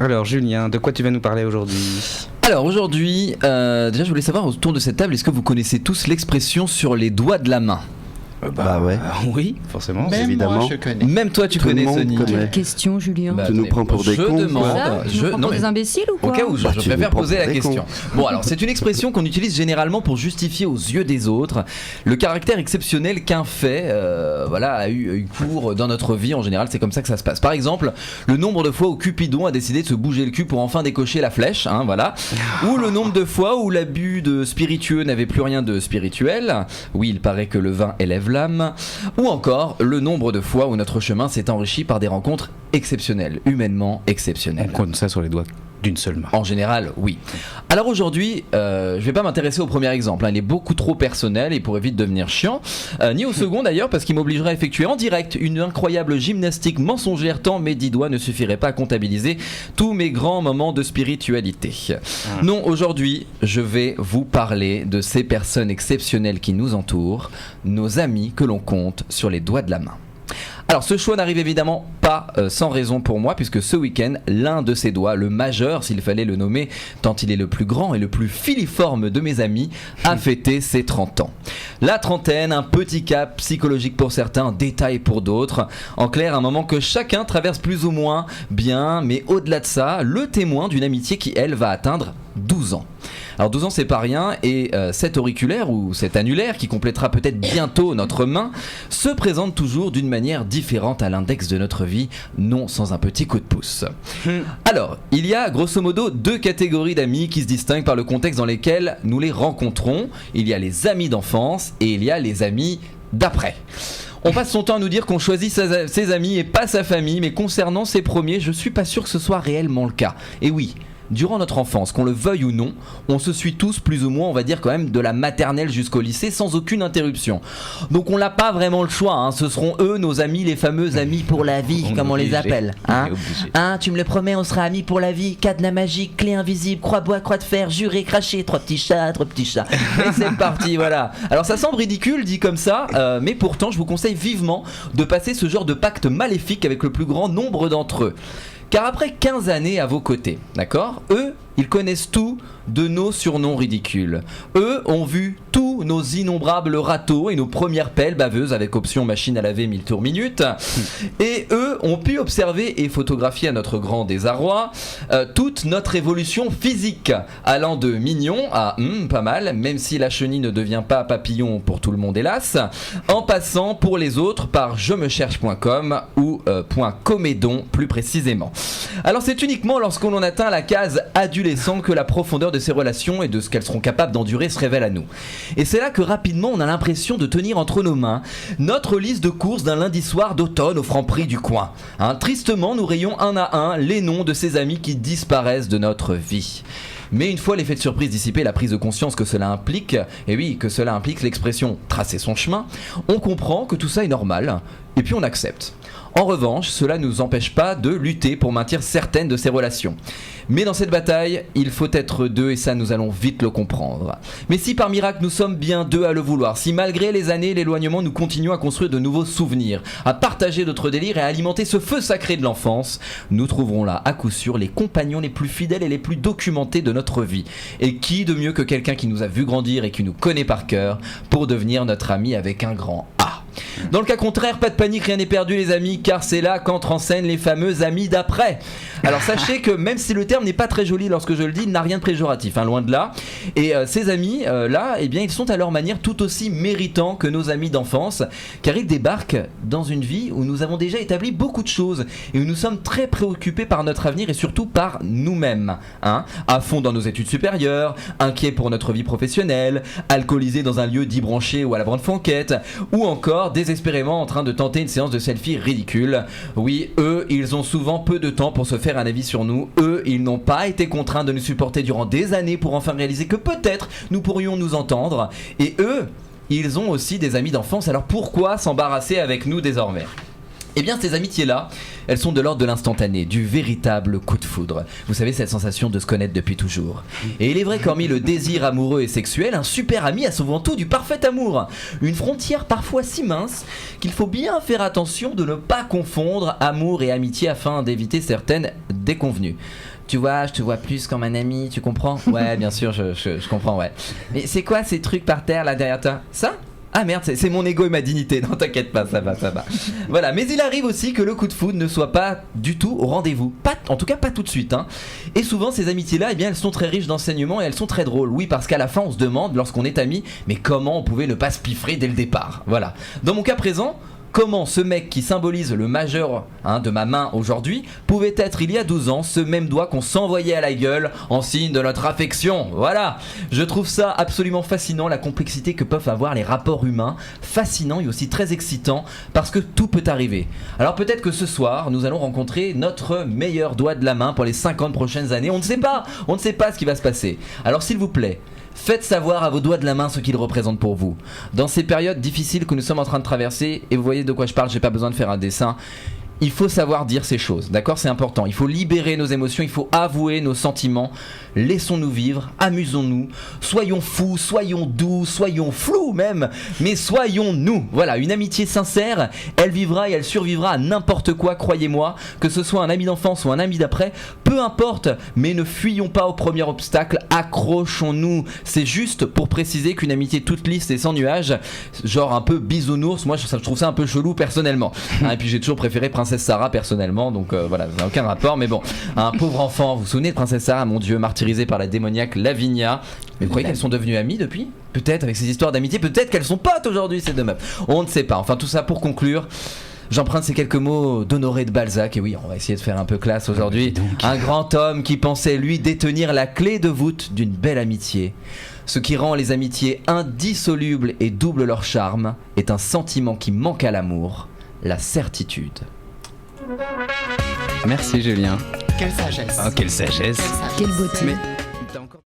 Alors Julien, de quoi tu vas nous parler aujourd'hui ? Alors aujourd'hui, déjà je voulais savoir autour de cette table, est-ce que vous connaissez tous l'expression sur les doigts de la main ? Bah ouais. Oui, forcément, Même évidemment. moi, je connais. Même toi tu Tout le connais monde Sony. connaît. Quelle question, Julien? Tu nous prends pour des cons, Je demande. Ça, tu nous prends pour des imbéciles ou quoi? Au cas où, je Tu nous préfère prends poser pour la des question. Bon, alors, c'est une expression qu'on utilise généralement pour justifier aux yeux des autres le caractère exceptionnel qu'un fait a eu cours dans notre vie. En général, c'est comme ça que ça se passe. Par exemple, le nombre de fois où Cupidon a décidé de se bouger le cul pour enfin décocher la flèche, voilà. Ou le nombre de fois où l'abus de spiritueux n'avait plus rien de spirituel. Oui, il paraît que le vin élève l'âme. Ou encore, le nombre de fois où notre chemin s'est enrichi par des rencontres exceptionnelles, humainement exceptionnelles. On compte ça sur les doigts d'une seule main. En général, oui. Alors aujourd'hui, je vais pas m'intéresser au premier exemple, il est beaucoup trop personnel et pourrait vite devenir chiant, ni au second d'ailleurs parce qu'il m'obligerait à effectuer en direct une incroyable gymnastique mensongère tant mes 10 doigts ne suffiraient pas à comptabiliser tous mes grands moments de spiritualité. Non, aujourd'hui, je vais vous parler de ces personnes exceptionnelles qui nous entourent, nos amis que l'on compte sur les doigts de la main. Alors ce choix n'arrive évidemment pas sans raison pour moi puisque ce week-end, l'un de ces doigts, le majeur s'il fallait le nommer tant il est le plus grand et le plus filiforme de mes amis, a fêté ses 30 ans. La trentaine, un petit cap psychologique pour certains, un détail pour d'autres. En clair, un moment que chacun traverse plus ou moins bien, mais au-delà de ça, le témoin d'une amitié qui, elle, va atteindre 12 ans. Alors 12 ans c'est pas rien et cet auriculaire ou cet annulaire qui complétera peut-être bientôt notre main se présente toujours d'une manière différente à l'index de notre vie, non sans un petit coup de pouce. Alors il y a grosso modo deux catégories d'amis qui se distinguent par le contexte dans lequel nous les rencontrons. Il y a les amis d'enfance et il y a les amis d'après. On passe son temps à nous dire qu'on choisit ses amis et pas sa famille, mais concernant ces premiers, je suis pas sûr que ce soit réellement le cas. Et oui, durant notre enfance, qu'on le veuille ou non, on se suit tous plus ou moins, on va dire quand même de la maternelle jusqu'au lycée sans aucune interruption. Donc on n'a pas vraiment le choix, ce seront eux nos amis, les fameux amis pour la vie, comme on les appelle. Tu me le promets, on sera amis pour la vie, cadenas magique, clé invisible, croix bois, croix de fer, juré, craché, trois petits chats. Et c'est parti, voilà. Alors ça semble ridicule dit comme ça, mais pourtant je vous conseille vivement de passer ce genre de pacte maléfique avec le plus grand nombre d'entre eux. Car après 15 années à vos côtés, d'accord, eux, ils connaissent tout de nos surnoms ridicules. Eux ont vu tous nos innombrables râteaux et nos premières pelles baveuses avec option machine à laver 1000 tours minute. Et eux ont pu observer et photographier à notre grand désarroi toute notre évolution physique, allant de mignon à pas mal, même si la chenille ne devient pas papillon pour tout le monde hélas, en passant pour les autres par jemecherche.com ou .comédon plus précisément. Alors c'est uniquement lorsqu'on en atteint la case adolescent que la profondeur de ces relations et de ce qu'elles seront capables d'endurer se révèle à nous. Et c'est là que rapidement on a l'impression de tenir entre nos mains notre liste de courses d'un lundi soir d'automne au Franprix du coin. Tristement nous rayons un à un les noms de ces amis qui disparaissent de notre vie. Mais une fois l'effet de surprise dissipé, la prise de conscience que cela implique, et oui, que cela implique l'expression tracer son chemin, on comprend que tout ça est normal, et puis on accepte. En revanche, cela ne nous empêche pas de lutter pour maintenir certaines de ces relations. Mais dans cette bataille, il faut être deux et ça nous allons vite le comprendre. Mais si par miracle nous sommes bien deux à le vouloir, si malgré les années et l'éloignement nous continuons à construire de nouveaux souvenirs, à partager notre délire et à alimenter ce feu sacré de l'enfance, nous trouverons là à coup sûr les compagnons les plus fidèles et les plus documentés de notre vie. Et qui de mieux que quelqu'un qui nous a vu grandir et qui nous connaît par cœur pour devenir notre ami avec un grand A. Dans le cas contraire, pas de panique, rien n'est perdu les amis, car c'est là qu'entrent en scène les fameux amis d'après. Alors sachez que même si le terme n'est pas très joli lorsque je le dis, il n'a rien de péjoratif, loin de là. Et ces amis là, eh bien ils sont à leur manière tout aussi méritants que nos amis d'enfance, car ils débarquent dans une vie où nous avons déjà établi beaucoup de choses et où nous sommes très préoccupés par notre avenir et surtout par nous-mêmes, à fond dans nos études supérieures, inquiets pour notre vie professionnelle, alcoolisés dans un lieu dit branché ou à la brande franquette, ou encore désespérément en train de tenter une séance de selfie ridicule. Oui, eux, ils ont souvent peu de temps pour se faire un avis sur nous. Eux, ils n'ont pas été contraints de nous supporter durant des années pour enfin réaliser que peut-être nous pourrions nous entendre. Et eux, ils ont aussi des amis d'enfance, alors pourquoi s'embarrasser avec nous désormais ? Eh bien ces amitiés-là, elles sont de l'ordre de l'instantané, du véritable coup de foudre. Vous savez, cette sensation de se connaître depuis toujours. Et il est vrai qu'hormis le désir amoureux et sexuel, un super ami a souvent tout du parfait amour. Une frontière parfois si mince qu'il faut bien faire attention de ne pas confondre amour et amitié afin d'éviter certaines déconvenues. Tu vois, je te vois plus comme un ami, tu comprends? Ouais, bien sûr, je comprends, ouais. Mais c'est quoi ces trucs par terre là derrière toi? Ça? Ah merde, c'est mon ego et ma dignité. Non, t'inquiète pas, ça va. Voilà, mais il arrive aussi que le coup de foudre ne soit pas du tout au rendez-vous. En tout cas, pas tout de suite. Hein. Et souvent, ces amitiés-là, eh bien, elles sont très riches d'enseignements et elles sont très drôles. Oui, parce qu'à la fin, on se demande, lorsqu'on est amis, mais comment on pouvait ne pas se piffrer dès le départ. Voilà. Dans mon cas présent, comment ce mec qui symbolise le majeur de ma main aujourd'hui pouvait être il y a 12 ans ce même doigt qu'on s'envoyait à la gueule en signe de notre affection. Voilà, je trouve ça absolument fascinant, la complexité que peuvent avoir les rapports humains, fascinant et aussi très excitant parce que tout peut arriver. Alors peut-être que ce soir nous allons rencontrer notre meilleur doigt de la main pour les 50 prochaines années, on ne sait pas ce qui va se passer. Alors s'il vous plaît, faites savoir à vos doigts de la main ce qu'ils représentent pour vous. Dans ces périodes difficiles que nous sommes en train de traverser, et vous voyez de quoi je parle, j'ai pas besoin de faire un dessin, il faut savoir dire ces choses, d'accord? C'est important. Il faut libérer nos émotions, il faut avouer nos sentiments. Laissons-nous vivre, amusons-nous, soyons fous, soyons doux, soyons flous même, mais soyons-nous. Voilà, une amitié sincère, elle vivra et elle survivra à n'importe quoi, croyez-moi, que ce soit un ami d'enfance ou un ami d'après, peu importe, mais ne fuyons pas au premier obstacle, accrochons-nous. C'est juste pour préciser qu'une amitié toute lisse et sans nuages, genre un peu bisounours, moi je trouve ça un peu chelou personnellement. Et puis j'ai toujours préféré Princesse Sarah personnellement, donc voilà, ça n'a aucun rapport, mais bon, un pauvre enfant, vous vous souvenez de Princesse Sarah, mon Dieu, martyrisée par la démoniaque Lavinia. Mais vous croyez qu'elles sont devenues amies depuis? Peut-être avec ces histoires d'amitié, peut-être qu'elles sont potes aujourd'hui ces deux meufs. On ne sait pas. Enfin tout ça pour conclure. J'emprunte ces quelques mots d'Honoré de Balzac, et oui, on va essayer de faire un peu classe aujourd'hui. Un grand homme qui pensait, lui, détenir la clé de voûte d'une belle amitié. Ce qui rend les amitiés indissolubles et double leur charme est un sentiment qui manque à l'amour, la certitude. Merci Julien. Quelle sagesse. Oh, quelle sagesse. Quelle beauté. Mais t'as encore